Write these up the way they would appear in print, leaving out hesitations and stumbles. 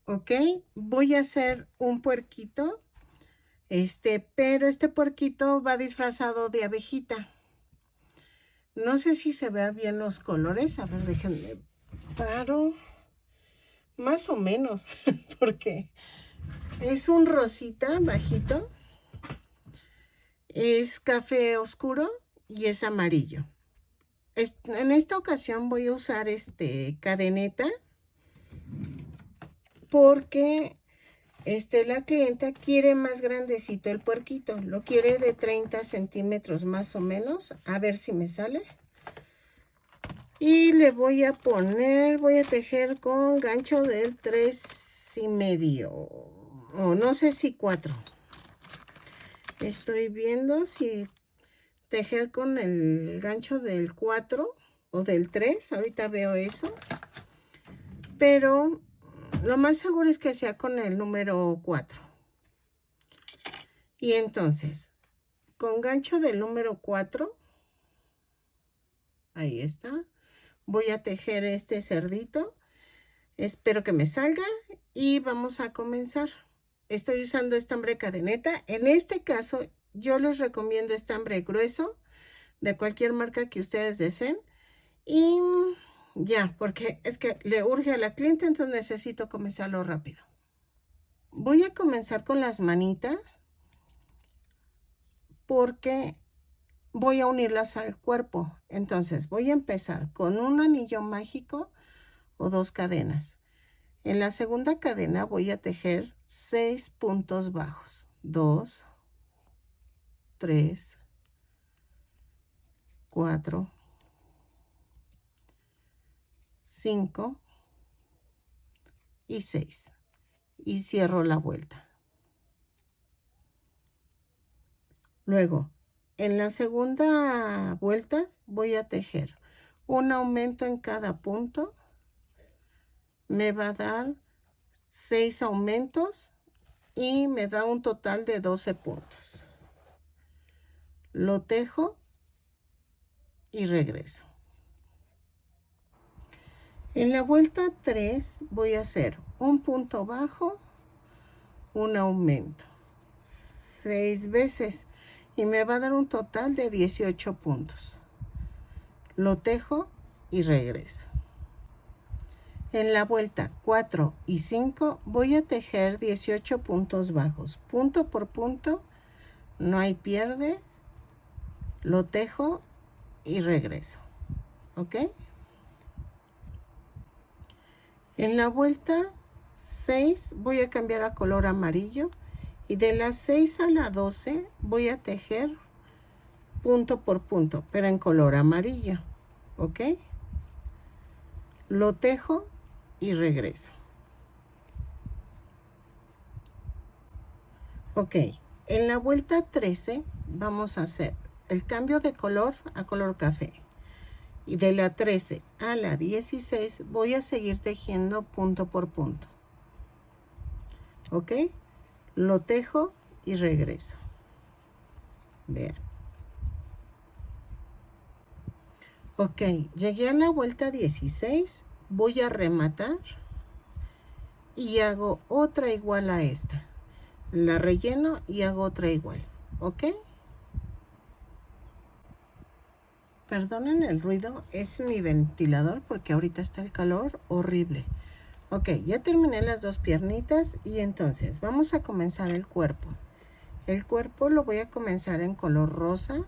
¿ok? Voy a hacer un puerquito, pero este puerquito va disfrazado de abejita. No sé si se vean bien los colores. A ver, déjenme paro. Más o menos, porque es un rosita bajito, es café oscuro y es amarillo. En esta ocasión voy a usar cadeneta porque la clienta quiere más grandecito el puerquito, lo quiere de 30 centímetros más o menos. A ver si me sale. Y le voy a tejer con gancho del 3,5 o no sé si 4. Estoy viendo si tejer con el gancho del 4 o del 3. Ahorita veo eso. Pero lo más seguro es que sea con el número 4. Y entonces, con gancho del número 4, ahí está, voy a tejer este cerdito. Espero que me salga y vamos a comenzar. Estoy usando estambre cadeneta. En este caso, yo les recomiendo estambre grueso de cualquier marca que ustedes deseen. Y ya, porque es que le urge a la cliente, entonces necesito comenzarlo rápido. Voy a comenzar con las manitas porque voy a unirlas al cuerpo. Entonces voy a empezar con un anillo mágico o 2 cadenas. En la segunda cadena voy a tejer 6 puntos bajos. 2, 3, 4, 5 y 6. Y cierro la vuelta. Luego, en la segunda vuelta voy a tejer un aumento en cada punto. Me va a dar 6 aumentos y me da un total de 12 puntos. Lo tejo y regreso. En la vuelta 3 voy a hacer un punto bajo, un aumento 6 veces y me va a dar un total de 18 puntos. Lo tejo y regreso. En la vuelta 4 y 5 voy a tejer 18 puntos bajos, punto por punto, no hay pierde. Lo tejo y regreso, ¿ok? En la vuelta 6 voy a cambiar a color amarillo y de las 6 a la 12 voy a tejer punto por punto, pero en color amarillo, ¿ok? Lo tejo y regreso. Ok, en la vuelta 13 vamos a hacer el cambio de color a color café. Y de la 13 a la 16 voy a seguir tejiendo punto por punto. ¿Ok? Lo tejo y regreso. Vean. Ok, llegué a la vuelta 16. Voy a rematar. Y hago otra igual a esta. La relleno y hago otra igual. ¿Ok? Perdonen el ruido, es mi ventilador porque ahorita está el calor horrible. Ok, ya terminé las 2 piernitas y entonces vamos a comenzar el cuerpo. El cuerpo lo voy a comenzar en color rosa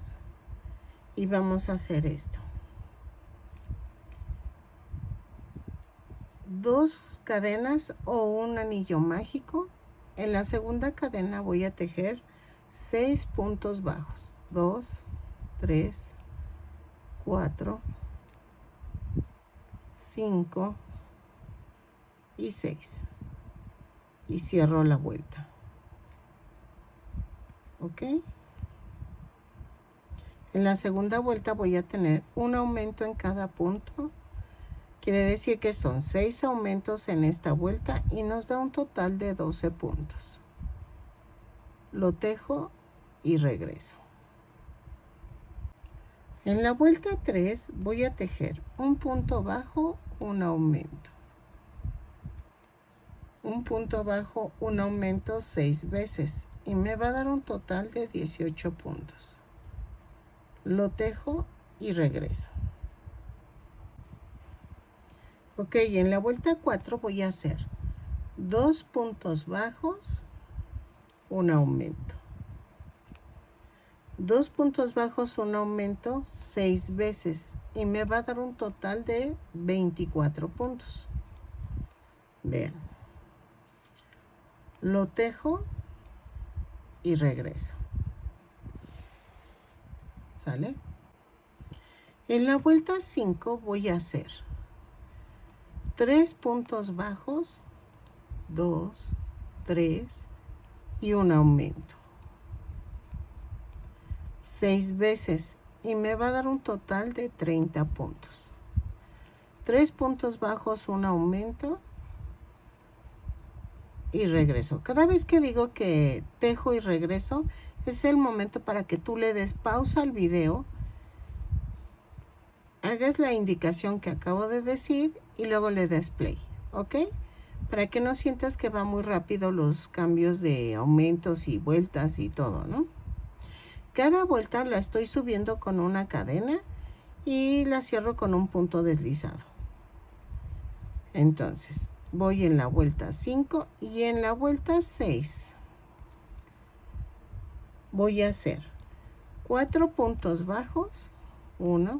y vamos a hacer esto. 2 cadenas o un anillo mágico. En la segunda cadena voy a tejer 6 puntos bajos. 2, 3, 4, 5 y 6. Y cierro la vuelta. ¿Ok? En la segunda vuelta voy a tener un aumento en cada punto. Quiere decir que son 6 aumentos en esta vuelta y nos da un total de 12 puntos. Lo tejo y regreso. En la vuelta 3 voy a tejer un punto bajo, un aumento. un punto bajo, un aumento 6 veces y me va a dar un total de 18 puntos. Lo tejo y regreso. Ok, en la vuelta 4 voy a hacer 2 puntos bajos, un aumento. 2 puntos bajos, un aumento 6 veces y me va a dar un total de 24 puntos. Vean. Lo tejo y regreso. ¿Sale? En la vuelta 5 voy a hacer 3 puntos bajos, 2, 3 y un aumento. 6 veces y me va a dar un total de 30 puntos. 3 puntos bajos, un aumento y regreso. Cada vez que digo que tejo y regreso, es el momento para que tú le des pausa al video, hagas la indicación que acabo de decir y luego le des play, ¿ok? Para que no sientas que va muy rápido los cambios de aumentos y vueltas y todo, ¿no? Cada vuelta la estoy subiendo con una cadena y la cierro con un punto deslizado. Entonces, voy en la vuelta 5 y en la vuelta 6 voy a hacer 4 puntos bajos, 1,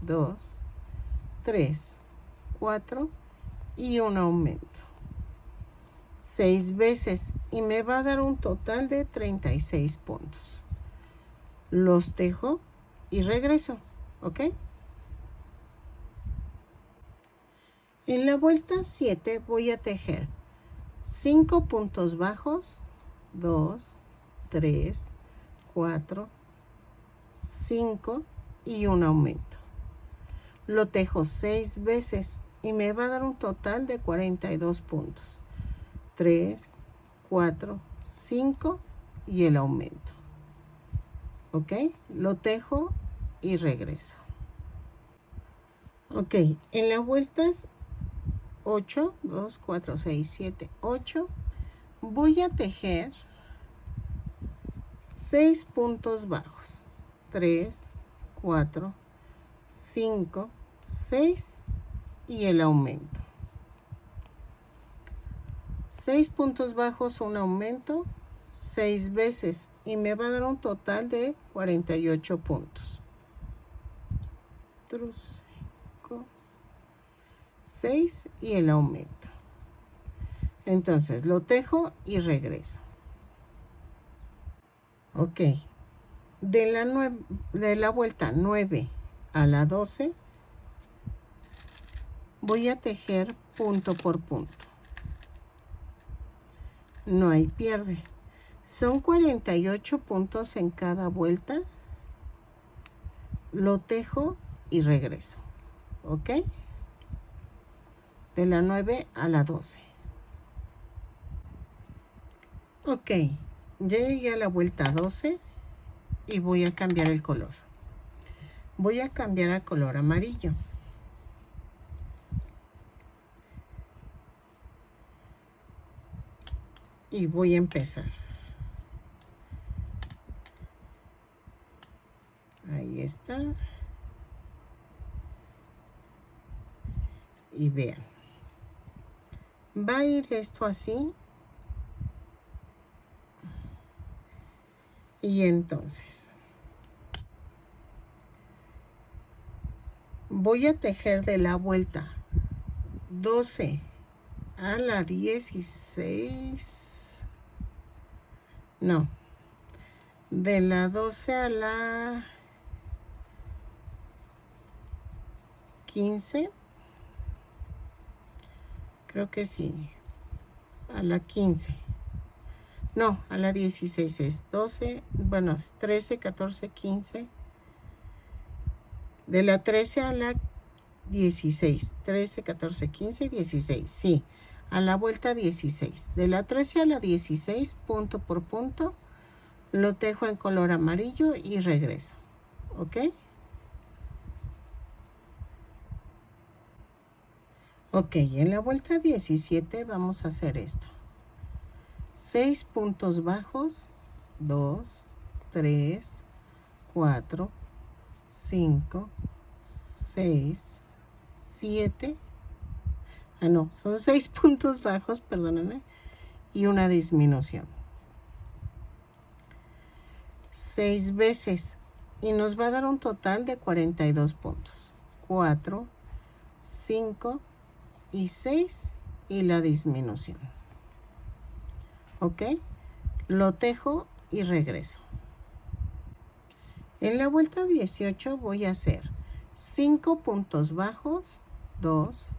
2, 3, 4 y un aumento. 6 veces y me va a dar un total de 36 puntos. Los tejo y regreso, ¿ok? En la vuelta 7 voy a tejer 5 puntos bajos, 2, 3, 4, 5 y un aumento. Lo tejo 6 veces y me va a dar un total de 42 puntos. 3, 4, 5 y el aumento. ¿Ok? Lo tejo y regreso. Ok, en las vueltas 8, 2, 4, 6, 7, 8, voy a tejer 6 puntos bajos. 3, 4, 5, 6 y el aumento. 6 puntos bajos, un aumento, 6 veces y me va a dar un total de 48 puntos. 5, 6 y el aumento. Entonces lo tejo y regreso. Ok. De la vuelta 9 a la 12 voy a tejer punto por punto. No hay pierde. Son 48 puntos en cada vuelta. Lo tejo y regreso. ¿Ok? De la 9 a la 12. Ok. Llegué a la vuelta 12 y voy a cambiar el color. Voy a cambiar a color amarillo. Y voy a empezar. Ahí está. Y vean. Va a ir esto así. Y entonces voy a tejer de la vuelta 12 a la 16. No. De la 12 a la 15. Creo que sí. A la 15. No, a la 16 es 12. Bueno, es 13, 14, 15. De la 13 a la 16. 13, 14, 15 y 16. Sí, a la vuelta 16. De la 13 a la 16, punto por punto, lo tejo en color amarillo y regreso. ¿Ok? Ok, en la vuelta 17 vamos a hacer esto. 6 puntos bajos, 2, 3, 4, 5, 6, 7. Ah, no, son 6 puntos bajos, perdónenme, y una disminución. 6 veces y nos va a dar un total de 42 puntos. 4, 5 y 6 y la disminución. Ok, lo tejo y regreso. En la vuelta 18 voy a hacer 5 puntos bajos, 2,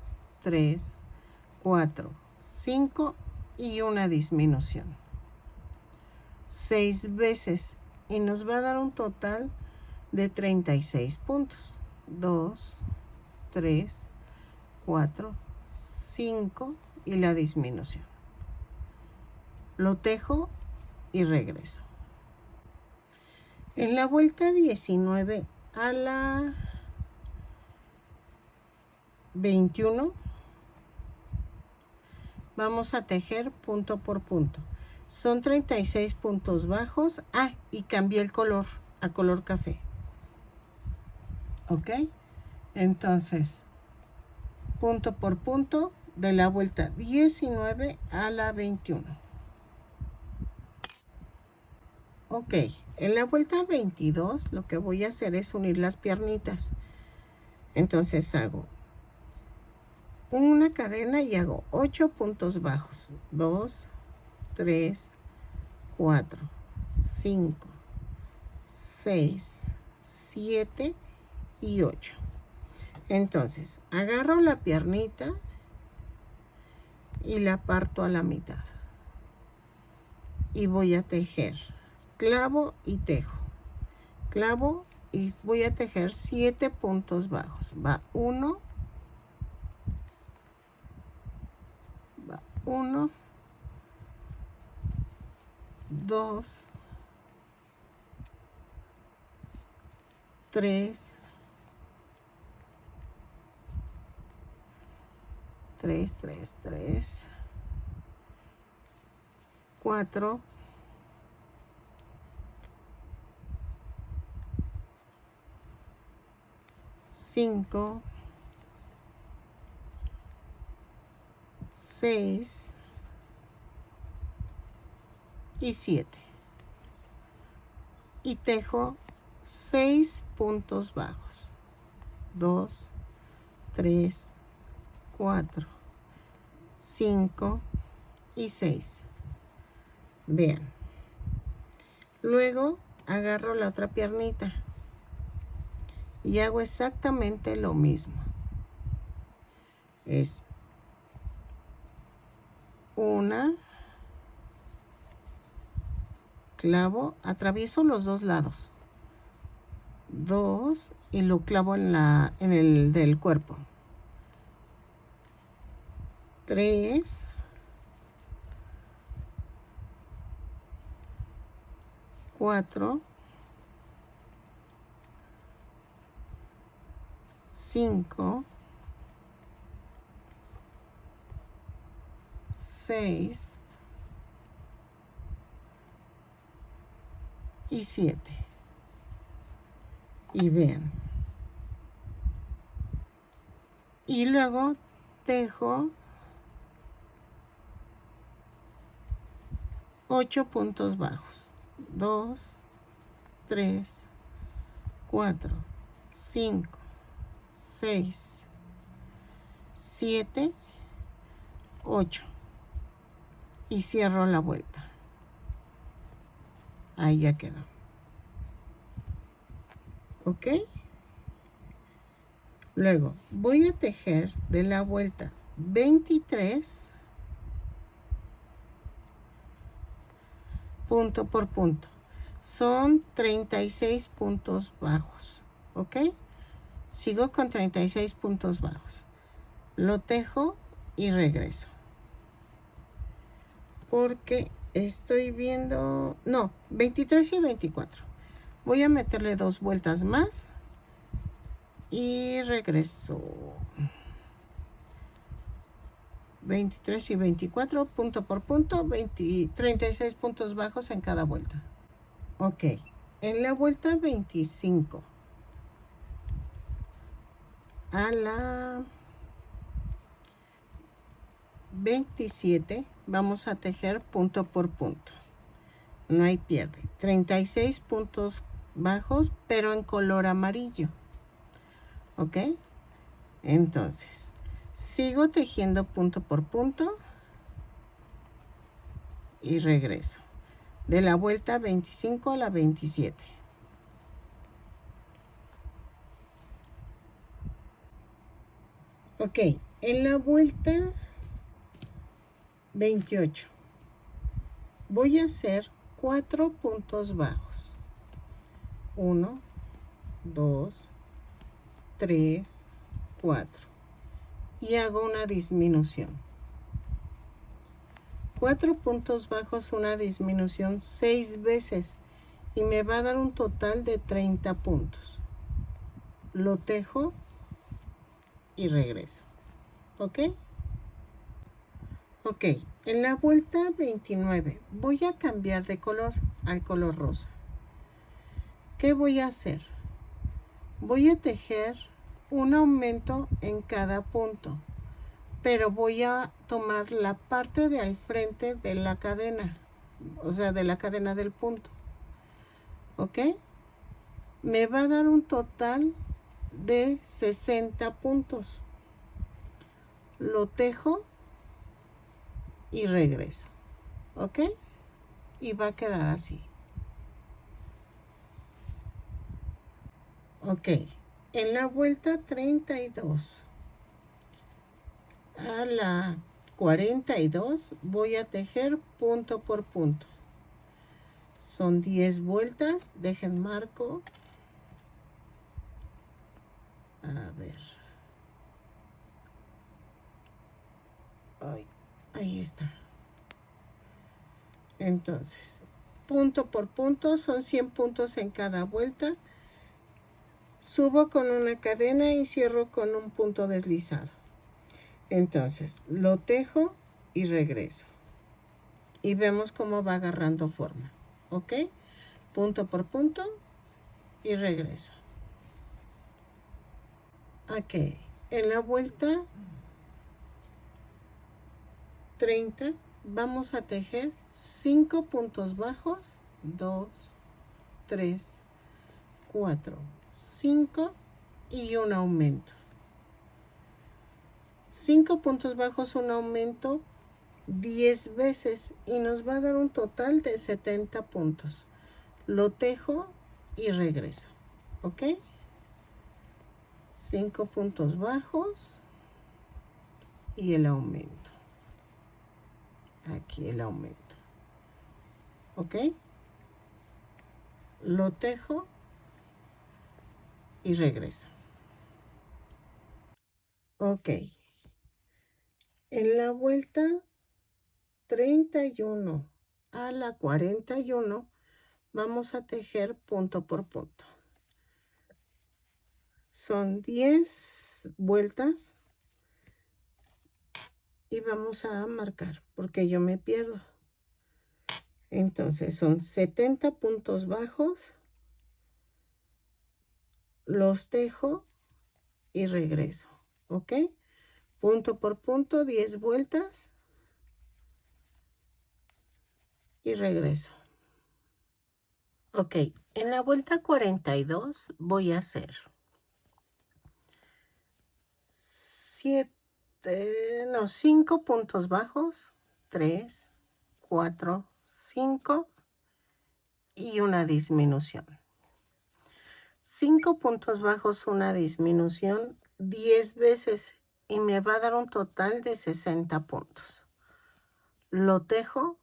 3, 4, 5 y una disminución. 6 veces y nos va a dar un total de 36 puntos. 2, 3, 4, 5 y la disminución. Lo tejo y regreso. En la vuelta 19 a la 21 vamos a tejer punto por punto. Son 36 puntos bajos. Ah, y cambié el color a color café. Ok, entonces punto por punto de la vuelta 19 a la 21. Ok, en la vuelta 22 lo que voy a hacer es unir las piernitas. Entonces hago una cadena y hago 8 puntos bajos. 2, 3, 4, 5, 6, 7 y 8. Entonces agarro la piernita y la parto a la mitad. Y voy a tejer clavo y tejo. Clavo y voy a tejer 7 puntos bajos. Va 1, va 1, 2, 3, 3, 3, 3, 4, 5, 6 y 7. Y tejo 6 puntos bajos. 2, 3, 4, 5 y 6. Vean. Luego agarro la otra piernita y hago exactamente lo mismo. Es una, clavo, atravieso los dos lados. 2 y lo clavo en el del cuerpo. 3, 4, 5, 6 y 7. Y vean. Y luego tejo 8 puntos bajos. 2, 3, 4, 5, 6, 7, 8. Y cierro la vuelta. Ahí ya quedó. ¿Ok? Luego voy a tejer de la vuelta 23 punto por punto. Son 36 puntos bajos. ¿Ok? Sigo con 36 puntos bajos. Lo tejo y regreso. Porque estoy viendo... No, 23 y 24. Voy a meterle 2 vueltas más. Y regreso. 23 y 24, punto por punto, 36 puntos bajos en cada vuelta. Ok, en la vuelta 25 a la 27 vamos a tejer punto por punto. No hay pierde. 36 puntos bajos, pero en color amarillo. ¿Ok? Entonces, sigo tejiendo punto por punto y regreso. De la vuelta 25 a la 27. Ok, en la vuelta 28 voy a hacer 4 puntos bajos. 1, 2, 3, 4. Y hago una disminución. 4 puntos bajos, una disminución 6 veces. Y me va a dar un total de 30 puntos. Lo tejo y regreso. ¿Ok? Ok, en la vuelta 29 voy a cambiar de color al color rosa. ¿Qué voy a hacer? Voy a tejer un aumento en cada punto, pero voy a tomar la parte de al frente de la cadena, o sea, de la cadena del punto. ¿Ok? Me va a dar un total de 60 puntos. Lo tejo y regreso. ¿Ok? Y va a quedar así. Ok, en la vuelta 32 a la 42 voy a tejer punto por punto. Son 10 vueltas, dejen marco. A ver. Ay, ahí está. Entonces, punto por punto, son 100 puntos en cada vuelta. Subo con una cadena y cierro con un punto deslizado. Entonces, lo tejo y regreso. Y vemos cómo va agarrando forma. ¿Ok? Punto por punto y regreso. Ok. En la vuelta 30 vamos a tejer 5 puntos bajos. 2, 3, 4, 5 y un aumento. 5 puntos bajos, un aumento 10 veces y nos va a dar un total de 70 puntos. Lo tejo y regreso. ¿Ok? 5 puntos bajos y el aumento. Aquí el aumento. ¿Ok? Lo tejo y regreso. Ok. En la vuelta 31 a la 41 vamos a tejer punto por punto. Son 10 vueltas y vamos a marcar porque yo me pierdo. Entonces son 70 puntos bajos, los tejo y regreso. ¿Ok? Punto por punto, 10 vueltas y regreso. Ok, en la vuelta 42 voy a hacer 5 puntos bajos, 3, 4, 5 y una disminución. 5 puntos bajos, una disminución 10 veces y me va a dar un total de 60 puntos. Lo tejo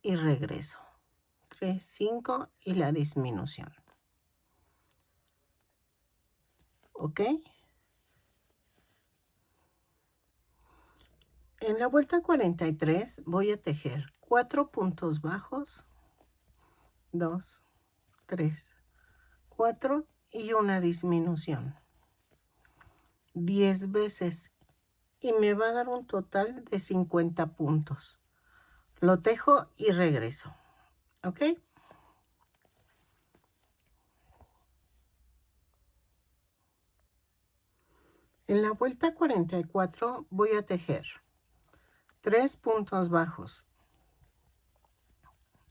y regreso. 3, 5 y la disminución. ¿Ok? En la vuelta 43 voy a tejer 4 puntos bajos, 2, 3, 4 y una disminución. 10 veces y me va a dar un total de 50 puntos. Lo tejo y regreso. ¿Ok? En la vuelta 44 voy a tejer 3 puntos bajos,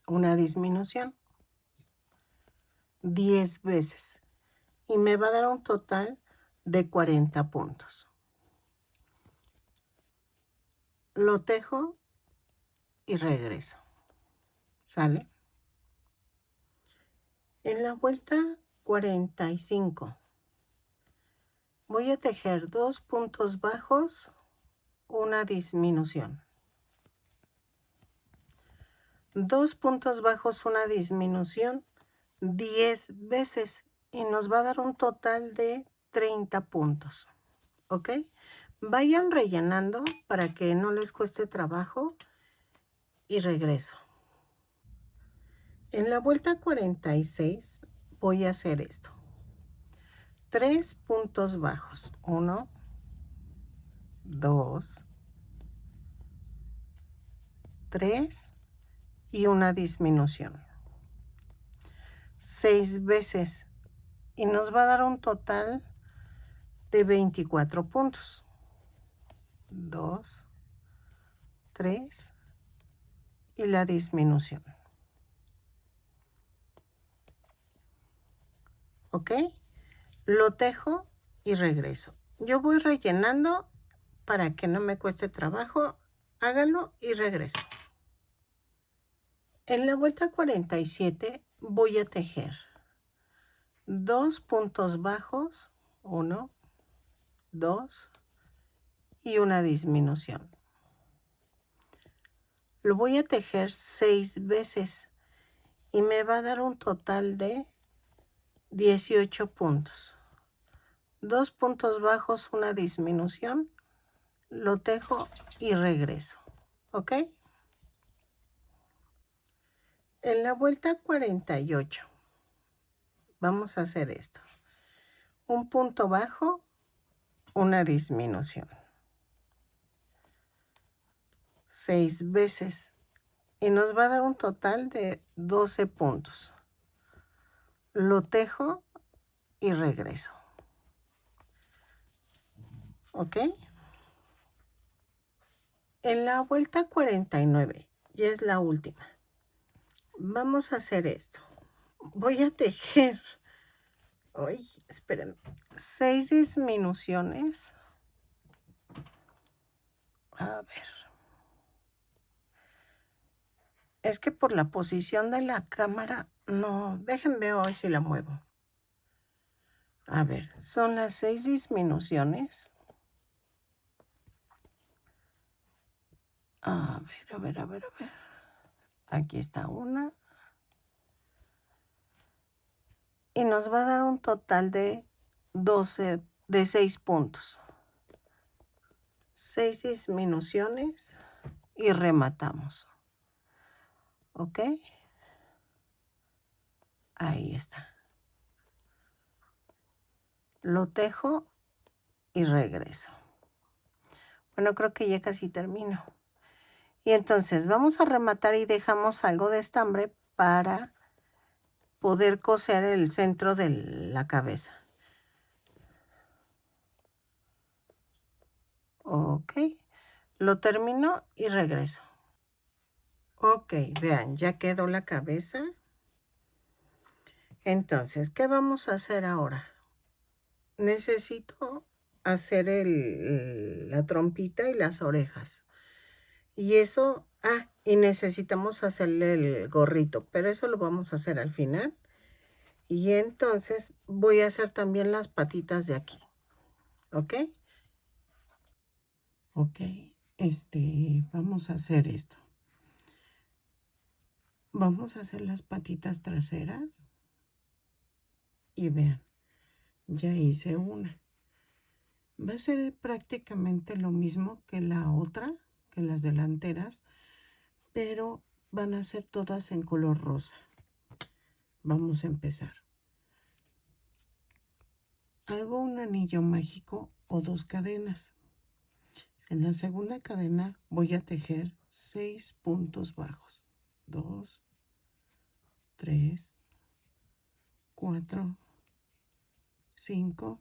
una disminución, 10 veces y me va a dar un total de 40 puntos. Lo tejo y regreso. ¿Sale? En la vuelta 45 voy a tejer 2 puntos bajos, una disminución. 2 puntos bajos, una disminución, 10 veces y nos va a dar un total de 30 puntos. ¿Ok? Vayan rellenando para que no les cueste trabajo y regreso. En la vuelta 46 voy a hacer esto. 3 puntos bajos. 1, 2, 3 y una disminución. 6 veces y nos va a dar un total de 24 puntos. 2, 3 y la disminución. ¿Ok? Lo tejo y regreso. Yo voy rellenando para que no me cueste trabajo. Háganlo y regreso. En la vuelta 47 voy a tejer 2 puntos bajos, 1, 2 y una disminución. Lo voy a tejer 6 veces y me va a dar un total de 18 puntos. 2 puntos bajos, una disminución, lo tejo y regreso. ¿Ok? En la vuelta 48 vamos a hacer esto. Un punto bajo, una disminución. 6 veces y nos va a dar un total de 12 puntos. Lo tejo y regreso. ¿Ok? En la vuelta 49, ya es la última, vamos a hacer esto. Voy a tejer, ay, esperen, 6 disminuciones. A ver. Es que por la posición de la cámara, no, déjenme hoy si la muevo. A ver, son las 6 disminuciones. A ver. Aquí está una. Y nos va a dar un total de 6 puntos. 6 disminuciones y rematamos. ¿Ok? Ahí está. Lo tejo y regreso. Bueno, creo que ya casi termino. Y entonces vamos a rematar y dejamos algo de estambre para poder coser el centro de la cabeza. Ok, lo termino y regreso. Ok, vean, ya quedó la cabeza. Entonces, ¿qué vamos a hacer ahora? Necesito hacer la trompita y las orejas. Y eso, y necesitamos hacerle el gorrito, pero eso lo vamos a hacer al final. Y entonces voy a hacer también las patitas de aquí. ¿Ok? Ok, vamos a hacer esto. Vamos a hacer las patitas traseras. Y vean, ya hice una. Va a ser prácticamente lo mismo que la otra, que las delanteras, pero van a ser todas en color rosa. Vamos a empezar. Hago un anillo mágico o 2 cadenas. En la segunda cadena voy a tejer 6 puntos bajos. 2, 3, 4, 5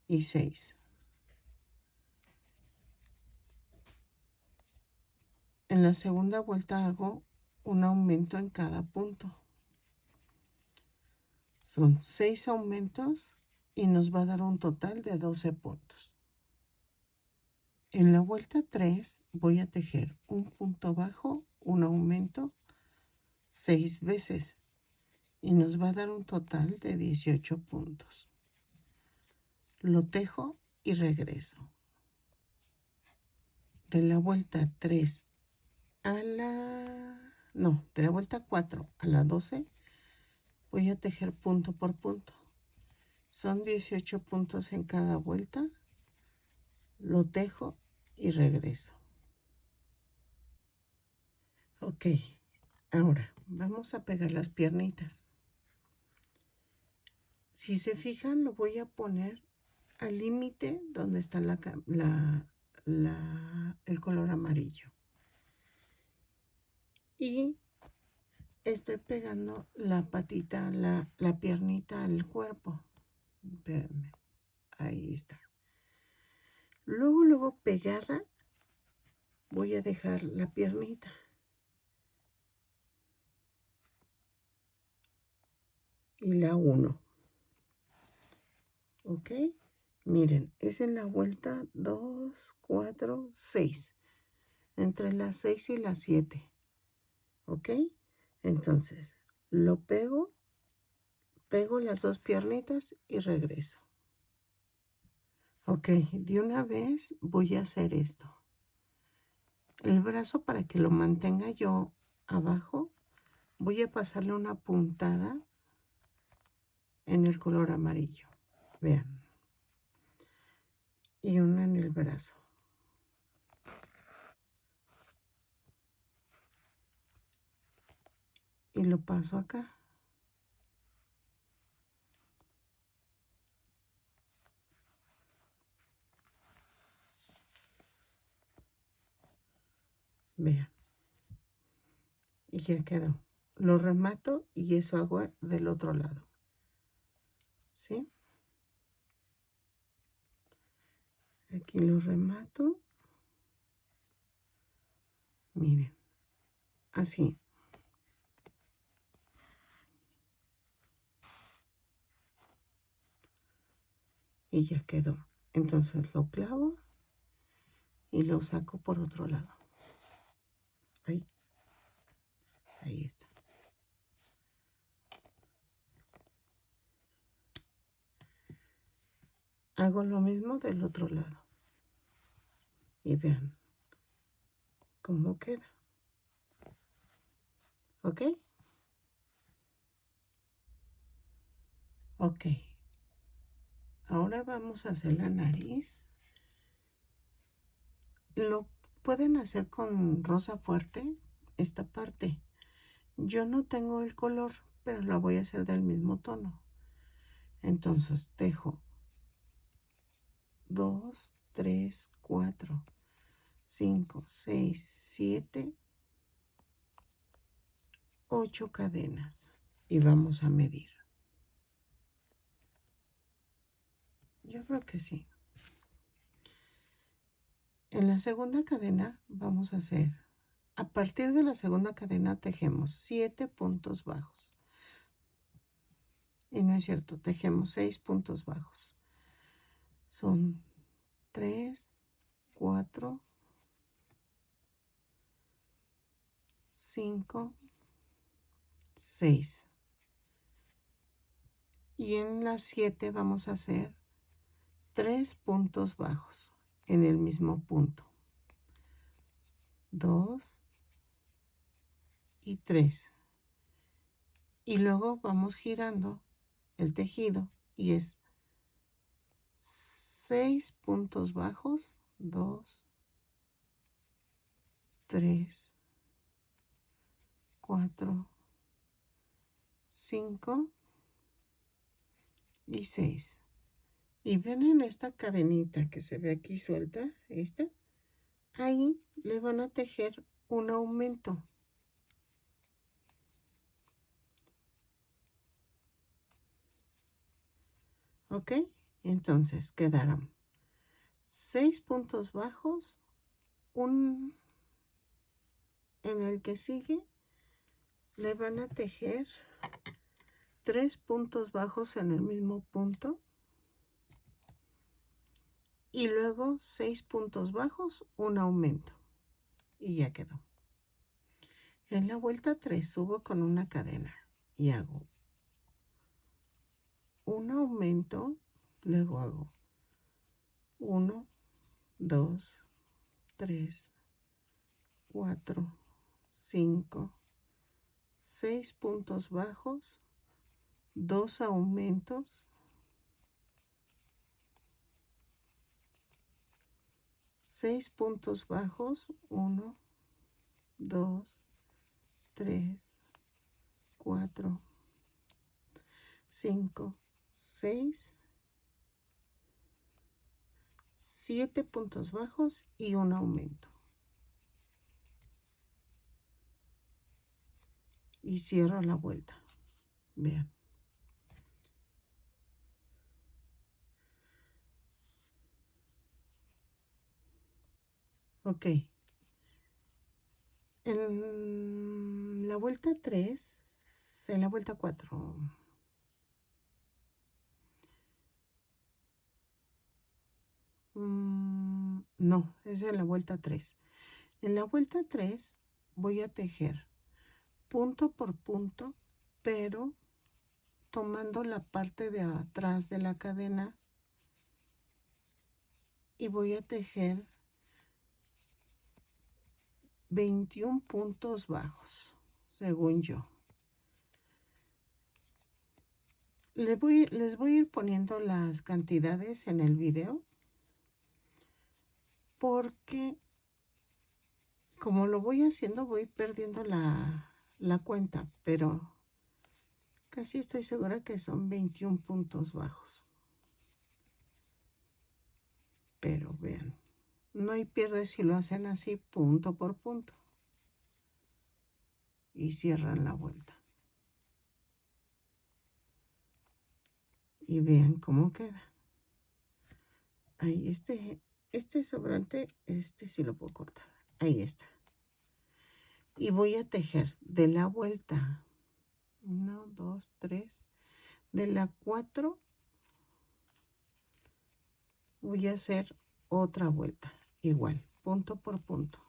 y 6. En la segunda vuelta hago un aumento en cada punto. Son 6 aumentos y nos va a dar un total de 12 puntos. En la vuelta 3 voy a tejer un punto bajo, un aumento 6 veces y nos va a dar un total de 18 puntos. Lo tejo y regreso. De la vuelta 3 a de la vuelta 4 a la 12 voy a tejer punto por punto. Son 18 puntos en cada vuelta. Lo tejo y regreso. Ok, ahora vamos a pegar las piernitas. Si se fijan, lo voy a poner al límite donde está el color amarillo. Y estoy pegando la patita, la piernita al cuerpo. Espérenme, ahí está. Luego pegada voy a dejar la piernita. Y la uno. ¿Ok? Miren, es en la vuelta 2, 4, 6. Entre las 6 y las 7. ¿Ok? Entonces, lo pego las dos piernitas y regreso. Ok, de una vez voy a hacer esto. El brazo, para que lo mantenga yo abajo, voy a pasarle una puntada en el color amarillo. Vean. Y una en el brazo. Y lo paso acá. Vean. Y ya quedó. Lo remato y eso hago del otro lado. ¿Sí? Aquí lo remato. Miren. Así. Y ya quedó. Entonces lo clavo y lo saco por otro lado. Ahí. Ahí está. Hago lo mismo del otro lado. Y vean cómo queda. ¿Ok? Ok. Ahora vamos a hacer la nariz. Lo pueden hacer con rosa fuerte, esta parte. Yo no tengo el color, pero la voy a hacer del mismo tono. Entonces tejo 2, 3, 4, 5, 6, 7, 8 cadenas. Y vamos a medir. Yo creo que sí. En la segunda cadena vamos a hacer, a partir de la segunda cadena tejemos 7 puntos bajos. Y no es cierto, tejemos 6 puntos bajos. Son 3, 4, 5, 6. Y en las 7 vamos a hacer 3 puntos bajos en el mismo punto. 2 y 3. Y luego vamos girando el tejido y es 6 puntos bajos. 2, 3, 4, 5 y 6. Y ven en esta cadenita que se ve aquí suelta, esta, ahí le van a tejer un aumento. ¿Ok? Entonces quedaron 6 puntos bajos, en el que sigue le van a tejer 3 puntos bajos en el mismo punto y luego 6 puntos bajos, un aumento y ya quedó. En la vuelta 3 subo con una cadena y hago un aumento, luego hago 1, 2, 3, 4, 5, 6 puntos bajos, 2 aumentos, 6 puntos bajos, 1, 2, 3, 4, 5, 6, 7 puntos bajos y un aumento. Y cierro la vuelta. Vean. Ok. En la vuelta 3, en la vuelta 4. No, es en la vuelta 3. En la vuelta 3 voy a tejer punto por punto, pero tomando la parte de atrás de la cadena y voy a tejer 21 puntos bajos, según yo. Les voy a ir poniendo las cantidades en el video porque como lo voy haciendo voy perdiendo la cuenta, pero casi estoy segura que son 21 puntos bajos. Pero vean, no hay pierde si lo hacen así punto por punto y cierran la vuelta. Y vean cómo queda. Ahí este sobrante, este sí lo puedo cortar. Ahí está. Y voy a tejer de la vuelta 1, 2, 3, de la 4 voy a hacer otra vuelta, igual, punto por punto.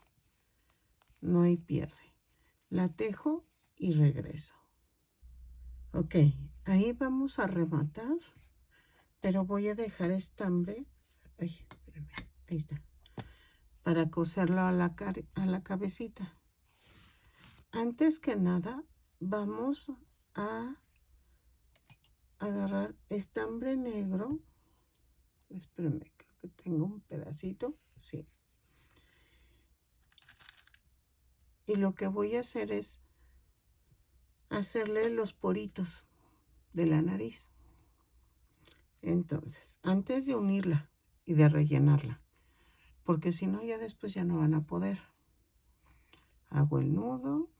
No hay pierde. La tejo y regreso. Ok, ahí vamos a rematar, pero voy a dejar estambre. Ay, espérame, ahí está. Para coserlo a la cabecita. Antes que nada, vamos a agarrar estambre negro. Espérenme, creo que tengo un pedacito. Sí. Y lo que voy a hacer es hacerle los poritos de la nariz. Entonces, antes de unirla y de rellenarla, porque si no, ya después ya no van a poder. Hago el nudo.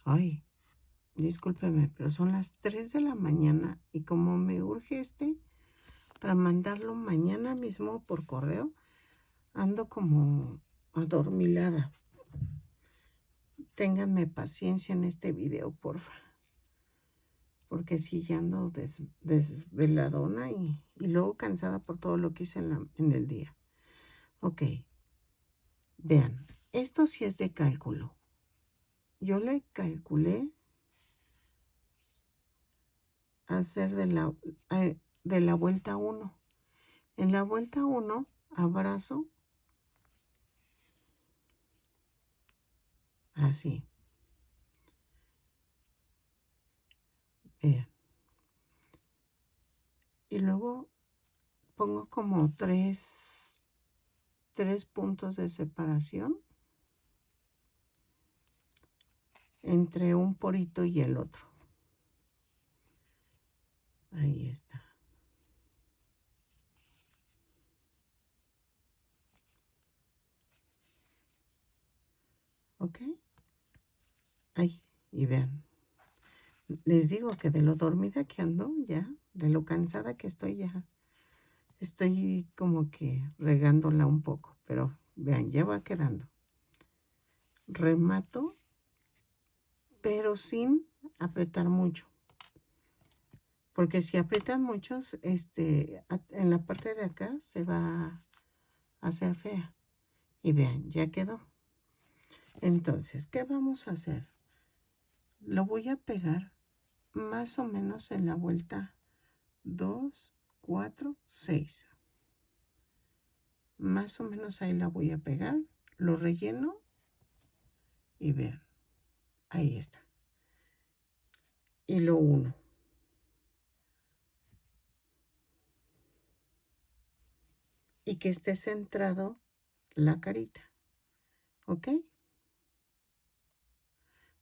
Ay, discúlpeme, pero son las 3 de la mañana y como me urge para mandarlo mañana mismo por correo, ando como adormilada. Ténganme paciencia en este video, porfa. Porque sí, ya ando desveladona y luego cansada por todo lo que hice en el día. Ok. Vean, esto sí es de cálculo. Yo le calculé hacer de la vuelta 1. En la vuelta 1 abrazo así. Vean. Y luego pongo como tres puntos de separación entre un porito y el otro. Ahí está. ¿Ok? Ahí, y vean. Les digo que de lo dormida que ando ya, de lo cansada que estoy ya, estoy como que regándola un poco, pero vean, ya va quedando. Remato, pero sin apretar mucho. Porque si aprietan muchos, en la parte de acá se va a hacer fea. Y vean, ya quedó. Entonces, ¿qué vamos a hacer? Lo voy a pegar más o menos en la vuelta 2, 4, 6. Más o menos ahí la voy a pegar. Lo relleno y vean, ahí está. Y lo uno. Y que esté centrado la carita. ¿Ok?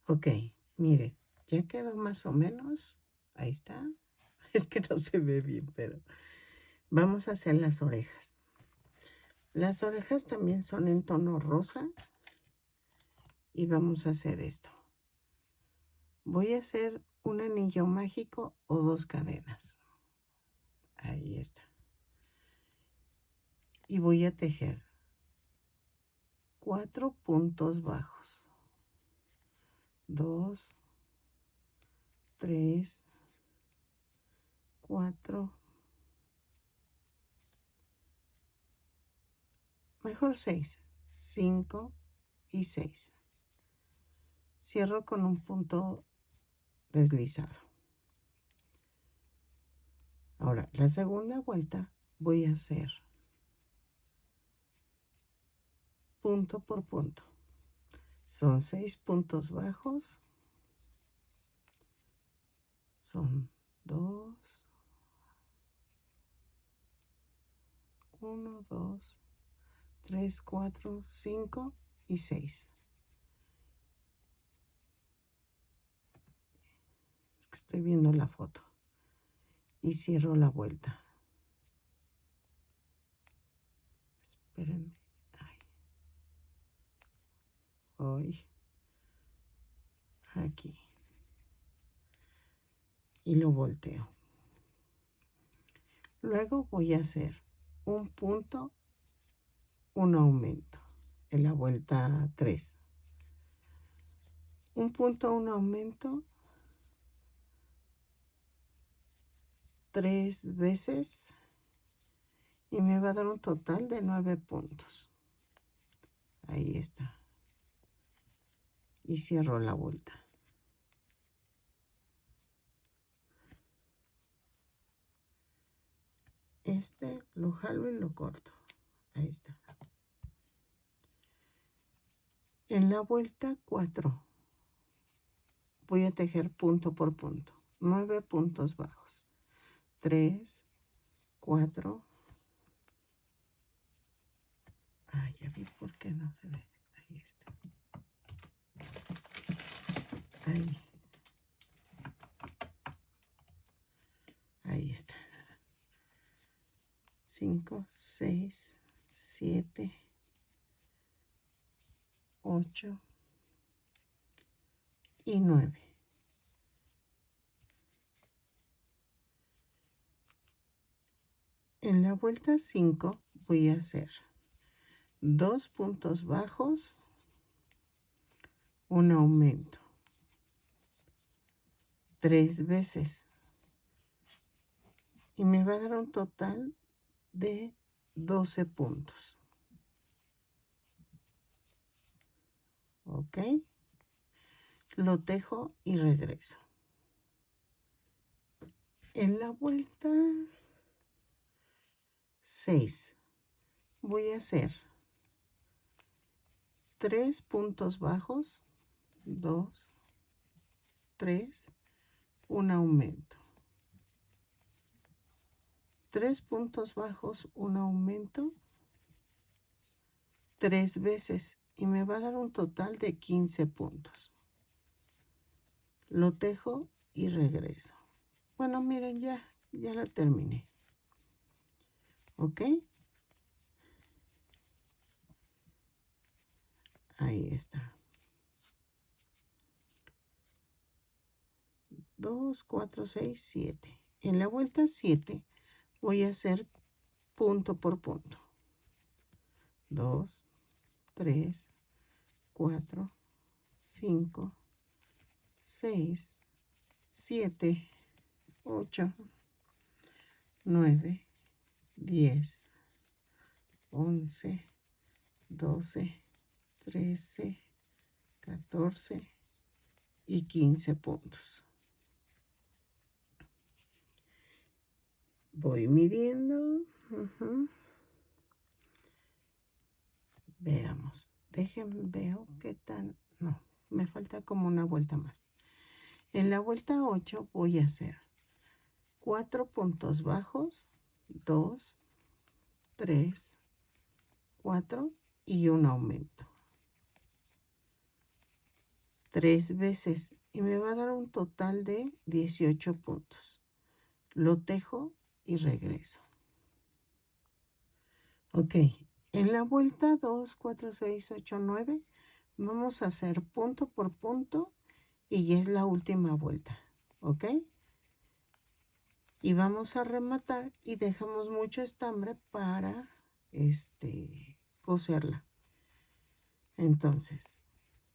Ok, mire, ya quedó más o menos. Ahí está. Es que no se ve bien, pero vamos a hacer las orejas. Las orejas también son en tono rosa. Y vamos a hacer esto. Voy a hacer un anillo mágico o 2 cadenas. Ahí está. Y voy a tejer 4 puntos bajos. 2, 3, 4, mejor 6, 5 y 6. Cierro con un punto deslizado. Ahora, la segunda vuelta voy a hacer punto por punto. Son 6 puntos bajos. Son 2, 1, 2, 3, 4, 5 y 6. Es que estoy viendo la foto. Y cierro la vuelta. Espérenme. Ay. Aquí. Y lo volteo. Luego voy a hacer un punto, un aumento en la vuelta 3. Un punto, un aumento 3 veces y me va a dar un total de 9 puntos. Ahí está. Y cierro la vuelta. Lo jalo y lo corto. Ahí está. En la vuelta 4 voy a tejer punto por punto. 9 puntos bajos. 3, 4. Ah, ya vi por qué no se ve. Ahí está. Ahí. Ahí está. 5, 6, 7, 8 y 9. En la vuelta 5 voy a hacer 2 puntos bajos, un aumento, 3 veces. Y me va a dar un total de 12 puntos. ¿Ok? Lo tejo y regreso. En la vuelta 6 voy a hacer 3 puntos bajos, 2, 3, un aumento. 3 puntos bajos, un aumento, 3 veces y me va a dar un total de 15 puntos. Lo tejo y regreso. Bueno, miren, ya ya la terminé. ¿Ok? Ahí está. 2, 4, 6, 7. En la vuelta 7 voy a hacer punto por punto. 2, 3, 4, 5, 6, 7, 8, 9, 10, 11, 12, 13, 14 y 15 puntos. Voy midiendo. Veamos. Déjenme veo qué tan... No, me falta como una vuelta más. En la vuelta 8 voy a hacer 4 puntos bajos, 2, 3, 4 y un aumento. 3 veces y me va a dar un total de 18 puntos. Lo tejo y regreso. Ok, en la vuelta 2, 4, 6, 8, 9 vamos a hacer punto por punto y ya es la última vuelta. ¿Ok? Y vamos a rematar y dejamos mucho estambre para coserla. Entonces,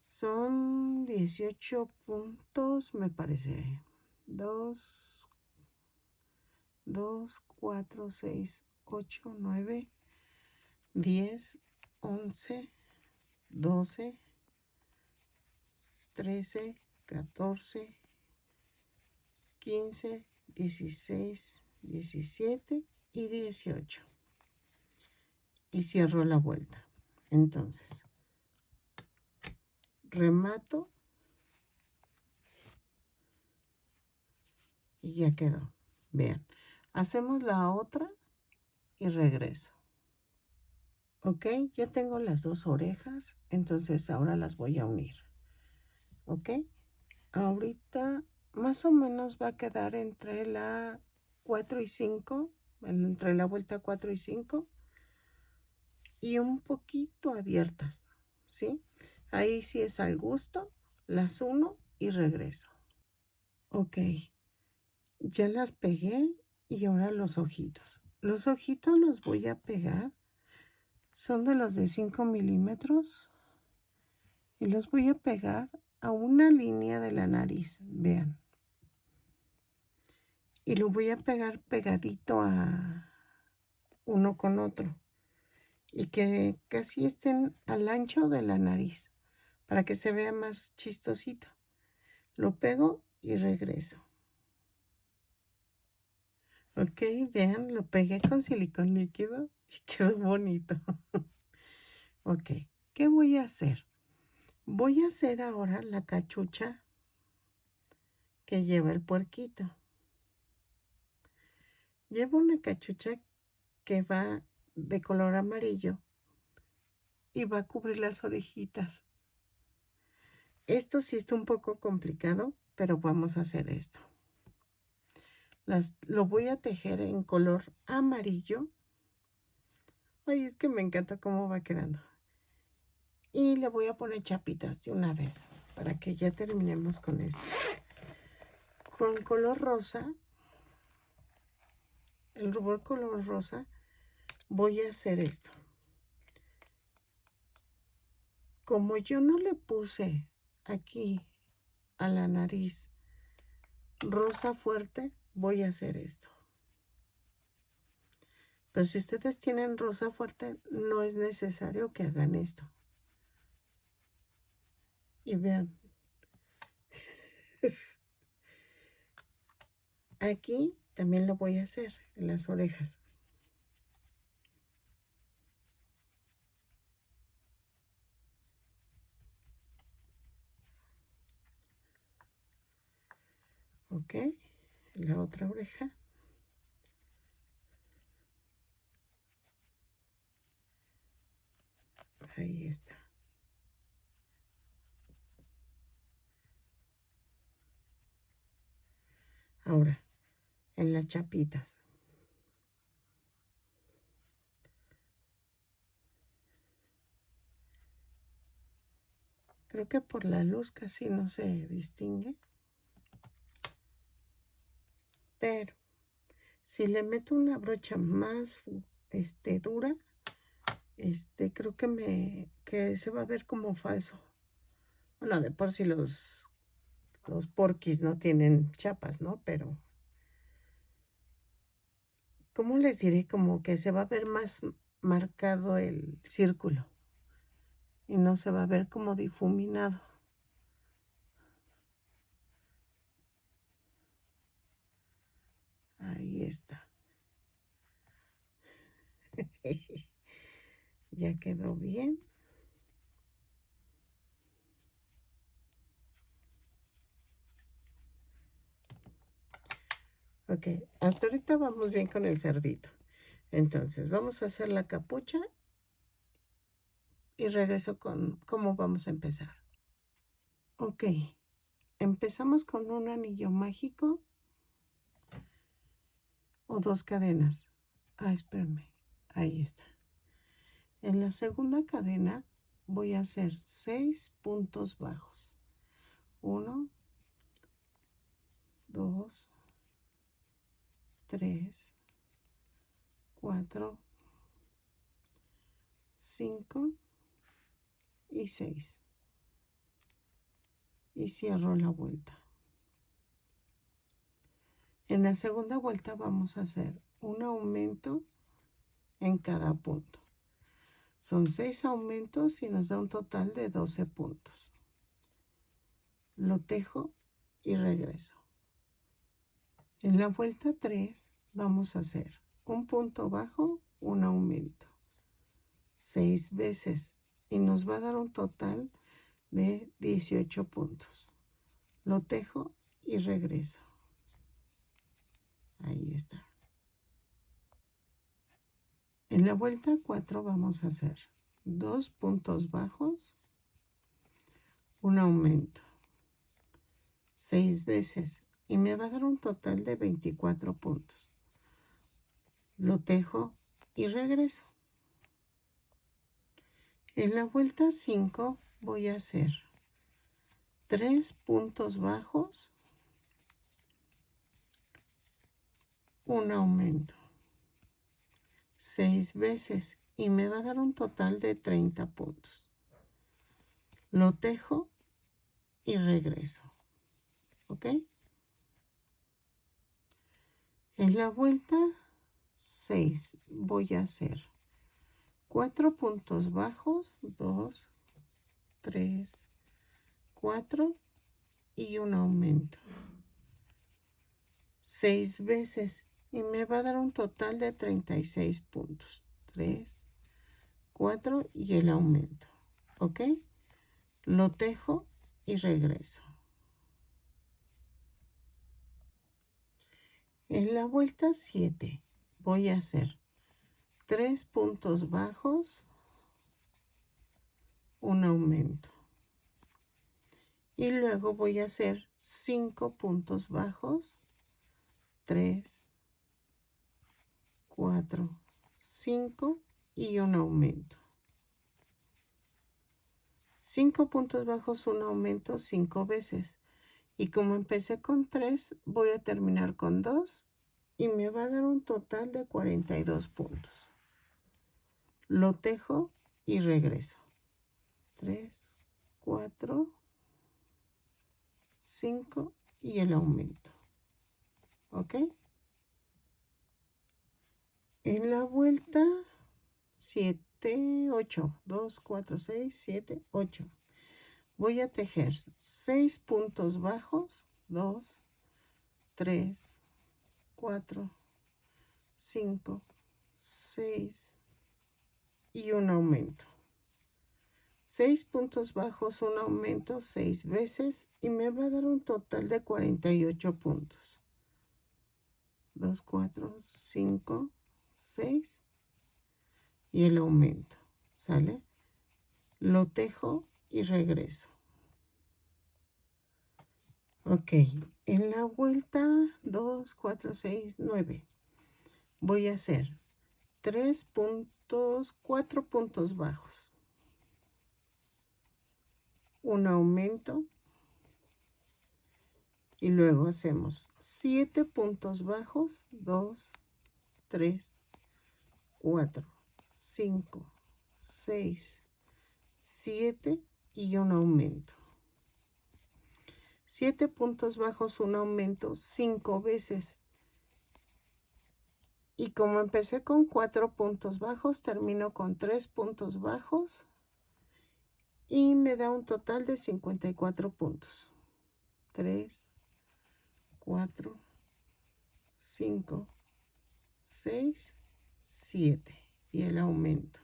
son 18 puntos, me parece. 2, 4, 6, 8, 9, 10, 11, 12, 13, 14, 15, 16, 17 y 18. Y cierro la vuelta. Entonces, remato y ya quedó. Vean, hacemos la otra y regreso. Ok, ya tengo las dos orejas, entonces ahora las voy a unir. Ok, ahorita más o menos va a quedar entre la 4 y 5, entre la vuelta 4 y 5 y un poquito abiertas, ¿sí? Ahí sí es al gusto, las uno y regreso. Ok, ya las pegué y ahora los ojitos. Los ojitos los voy a pegar, son de los de 5 milímetros y los voy a pegar a una línea de la nariz, vean. Y lo voy a pegar pegadito a uno con otro y que casi estén al ancho de la nariz para que se vea más chistosito. Lo pego y regreso. Ok, vean, lo pegué con silicón líquido y quedó bonito. Ok, ¿qué voy a hacer? Voy a hacer ahora la cachucha que lleva el puerquito. Lleva una cachucha que va de color amarillo y va a cubrir las orejitas. Esto sí está un poco complicado, pero vamos a hacer esto. Lo voy a tejer en color amarillo. Ay, es que me encanta cómo va quedando. Y le voy a poner chapitas de una vez para que ya terminemos con esto. Con color rosa, el rubor color rosa, voy a hacer esto. Como yo no le puse aquí a la nariz rosa fuerte, voy a hacer esto. Pero si ustedes tienen rosa fuerte, no es necesario que hagan esto. Y vean. Aquí también lo voy a hacer en las orejas. Ok, la otra oreja. Ahí está. Ahora, en las chapitas. Creo que por la luz casi no se distingue. Pero si le meto una brocha más dura, creo que se va a ver como falso. Bueno, de por sí los porquis no tienen chapas, ¿no? Pero, ¿cómo les diré? Como que se va a ver más marcado el círculo y no se va a ver como difuminado. Ahí está. Ya quedó bien. Ok, hasta ahorita vamos bien con el cerdito. Entonces, vamos a hacer la capucha y regreso con cómo vamos a empezar. Ok, empezamos con un anillo mágico o 2 cadenas. Espérame, ahí está. En la segunda cadena voy a hacer 6 puntos bajos. 1, 2, 3, 4, 5 y 6. Y cierro la vuelta. En la segunda vuelta vamos a hacer un aumento en cada punto. Son 6 aumentos y nos da un total de 12 puntos. Lo tejo y regreso. En la vuelta 3 vamos a hacer un punto bajo, un aumento. 6 veces y nos va a dar un total de 18 puntos. Lo tejo y regreso. Ahí está. En la vuelta 4 vamos a hacer 2 puntos bajos, un aumento. 6 veces y me va a dar un total de 24 puntos. Lo tejo y regreso. En la vuelta 5 voy a hacer 3 puntos bajos, un aumento. 6 veces y me va a dar un total de 30 puntos. Lo tejo y regreso. ¿Ok? En la vuelta 6 voy a hacer 4 puntos bajos, 2, 3, 4 y un aumento. 6 veces y me va a dar un total de 36 puntos. 3, 4 y el aumento. ¿Ok? Lo tejo y regreso. En la vuelta 7 voy a hacer 3 puntos bajos, un aumento. Y luego voy a hacer 5 puntos bajos, 3, 4, 5 y un aumento. 5 puntos bajos, un aumento 5 veces. Y como empecé con 3, voy a terminar con 2 y me va a dar un total de 42 puntos. Lo tejo y regreso. 3, 4, 5 y el aumento. ¿Ok? En la vuelta 7, 8, 2, 4, 6, 7, 8. Voy a tejer 6 puntos bajos, 2, 3, 4, 5, 6 y un aumento. 6 puntos bajos, un aumento 6 veces y me va a dar un total de 48 puntos. 2, 4, 5, 6 y el aumento. ¿Sale? Lo tejo y regreso. Ok, en la vuelta 2, 4, 6, 9 voy a hacer 3 puntos, 4 puntos bajos, un aumento y luego hacemos 7 puntos bajos, 2, 3, 4, 5, 6, 7 y un aumento. 7 puntos bajos, un aumento 5 veces. Y como empecé con 4 puntos bajos, termino con 3 puntos bajos y me da un total de 54 puntos. 3, 4, 5, 6, 7 y el aumento.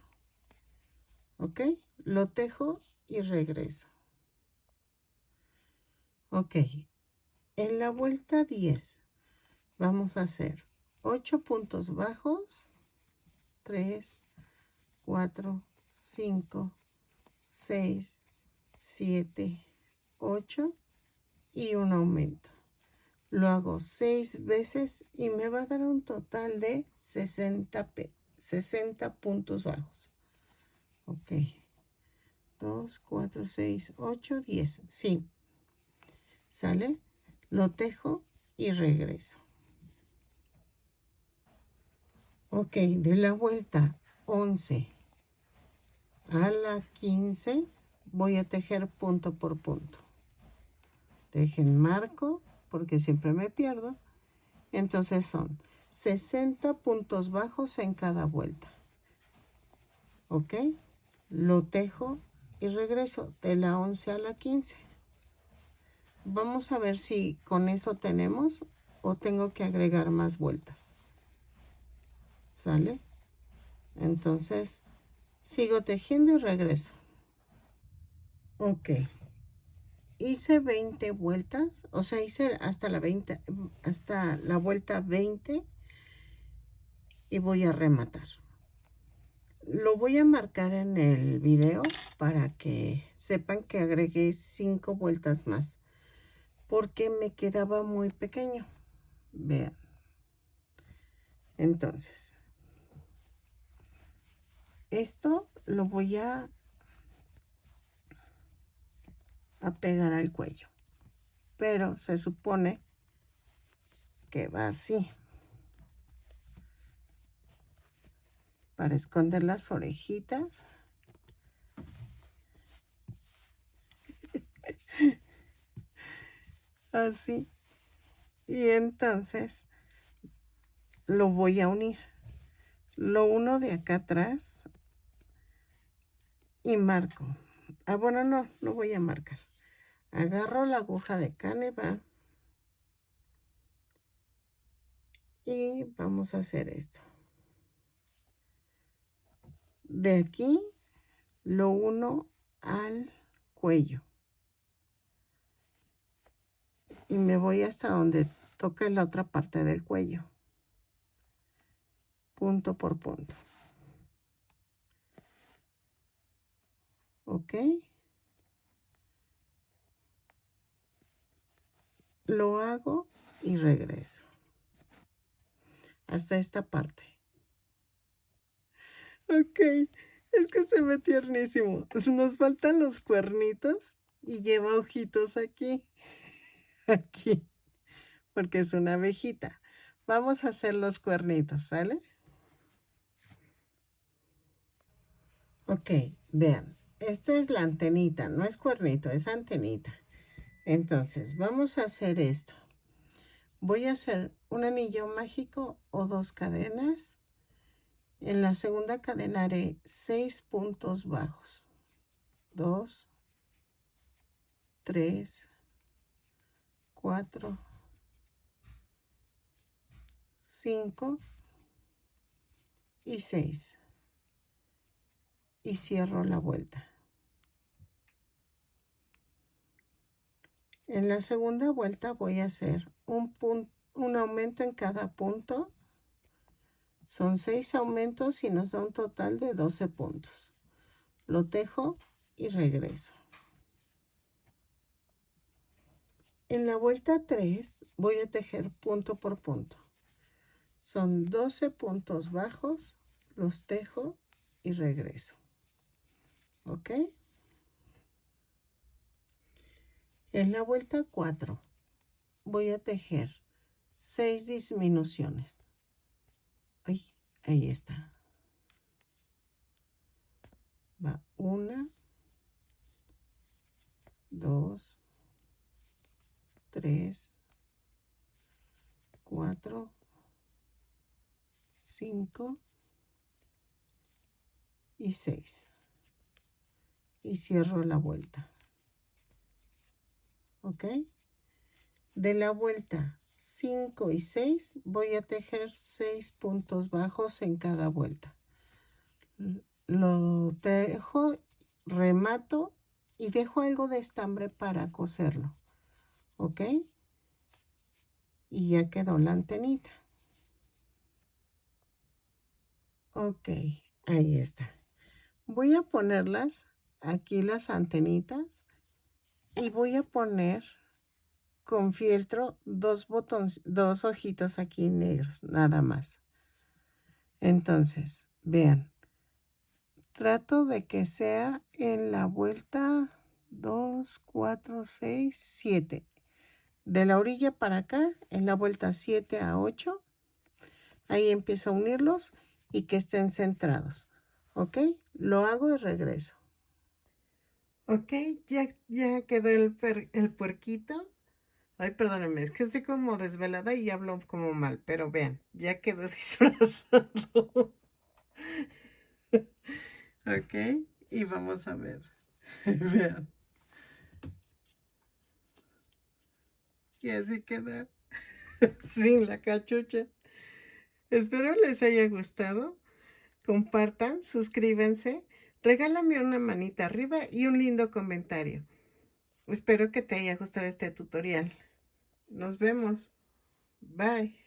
¿Ok? Lo tejo y regreso. Ok. En la vuelta 10 vamos a hacer 8 puntos bajos. 3, 4, 5, 6, 7, 8 y un aumento. Lo hago 6 veces y me va a dar un total de 60 puntos bajos. Ok. 2, 4, 6, 8, 10. Sí. ¿Sale? Lo tejo y regreso. Ok, de la vuelta 11 a la 15 voy a tejer punto por punto. Dejen marco porque siempre me pierdo. Entonces son 60 puntos bajos en cada vuelta. ¿Ok? Lo tejo y regreso de la 11 a la 15. Vamos a ver si con eso tenemos o tengo que agregar más vueltas. ¿Sale? Entonces sigo tejiendo y regreso. Ok. Hice 20 vueltas, o sea, hice hasta la vuelta 20 y voy a rematar. Lo voy a marcar en el video para que sepan que agregué 5 vueltas más porque me quedaba muy pequeño. Vean. Entonces, esto lo voy a pegar al cuello, pero se supone que va así para esconder las orejitas. Así. Y entonces lo voy a unir. Lo uno de acá atrás y marco. Bueno, no voy a marcar. Agarro la aguja de Caneva y vamos a hacer esto. De aquí lo uno al cuello. Y me voy hasta donde toca la otra parte del cuello. Punto por punto. ¿Ok? Lo hago y regreso. Hasta esta parte. Ok, es que se ve tiernísimo. Nos faltan los cuernitos y lleva ojitos aquí. Aquí. Porque es una abejita. Vamos a hacer los cuernitos, ¿sale? Ok, vean. Esta es la antenita, no es cuernito, es antenita. Entonces, vamos a hacer esto. Voy a hacer un anillo mágico o 2 cadenas. En la segunda cadena haré 6 puntos bajos. 2, 3, 4, 5 y 6. Y cierro la vuelta. En la segunda vuelta voy a hacer un aumento en cada punto. Son 6 aumentos y nos da un total de 12 puntos. Lo tejo y regreso. En la vuelta 3 voy a tejer punto por punto. Son 12 puntos bajos, los tejo y regreso. ¿Ok? En la vuelta 4 voy a tejer 6 disminuciones. Ay, ahí está. Va 1, 2, 3, 4, 5 y 6. Y cierro la vuelta. ¿Ok? De la vuelta 5 y 6 voy a tejer 6 puntos bajos en cada vuelta. Lo tejo, remato y dejo algo de estambre para coserlo. ¿Ok? Y ya quedó la antenita. Ok, ahí está. Voy a ponerlas aquí las antenitas y voy a poner con fieltro dos ojitos aquí negros, nada más. Entonces, vean, trato de que sea en la vuelta 2, 4, 6, 7. De la orilla para acá, en la vuelta 7 a 8, ahí empiezo a unirlos y que estén centrados. ¿Ok? Lo hago y regreso. Ok, ya quedó el puerquito. Ay, perdónenme, es que estoy como desvelada y hablo como mal, pero vean, ya quedó disfrazado. Ok, y vamos a ver. Vean, que así queda sin la cachucha. Espero les haya gustado. Compartan, suscríbanse, regálame una manita arriba y un lindo comentario. Espero que te haya gustado este tutorial. Nos vemos. Bye.